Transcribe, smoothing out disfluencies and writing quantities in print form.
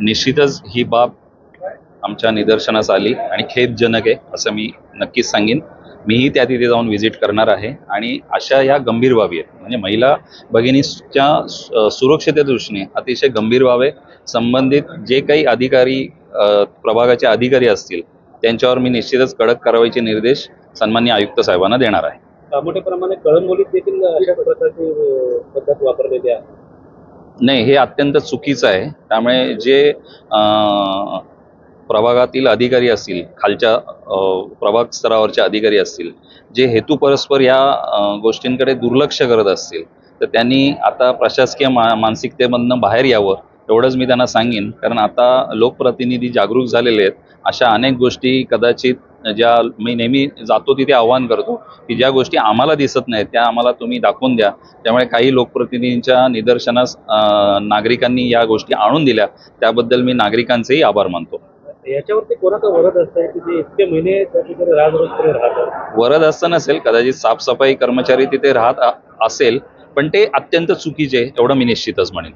निश्चितच ही बाब आमच्या निदर्शनास आली आणि खेदजनक आहे असं मी नक्कीच सांगेन. मीही त्या तिथे जाऊन व्हिजिट करणार आहे आणि अशा या गंभीर बाबी आहेत म्हणजे महिला भगिनीच्या सुरक्षेच्या दृष्टीने अतिशय गंभीर बाब आहे. संबंधित जे काही अधिकारी प्रभागाचे अधिकारी असतील त्यांच्यावर मी निश्चितच कडक कारवाईचे निर्देश सन्माननीय आयुक्त साहेबांना देणार आहे. मोठ्या प्रमाणे कळंबोलीत देखील अशा प्रकारची पद्धत वापरलेली आहे. नाही, हे अत्यंत चुकीचं आहे. त्यामुळे जे प्रभागातील अधिकारी असतील, खालच्या प्रभाग स्तरावरचे अधिकारी असतील, जे हेतू परस्पर या गोष्टींकडे दुर्लक्ष करत असतील तर त्यांनी आता प्रशासकीय मानसिकतेमधनं बाहेर यावं एवढंच मी त्यांना सांगेन. कारण आता लोकप्रतिनिधी जागरूक झालेले आहेत. अशा अनेक गोष्टी कदाचित ज्या मी नेहमी जातो तिथे आव्हान करतो की ज्या गोष्टी आम्हाला दिसत नाहीत त्या आम्हाला तुम्ही दाखवून द्या. त्यामुळे काही लोकप्रतिनिधींच्या निदर्शनास नागरिकांनी या गोष्टी आणून दिल्या त्याबद्दल मी नागरिकांचेही आभार मानतो. याच्यावरती कोणाचा वरद असतंय की जे इतके महिने त्या ठिकाणी राजरोसपणे राहतात? वरद असतं नसेल, कदाचित साफसफाई कर्मचारी तिथे राहत असेल, पण ते अत्यंत चुकीचे एवढं मी निश्चितच म्हणेन.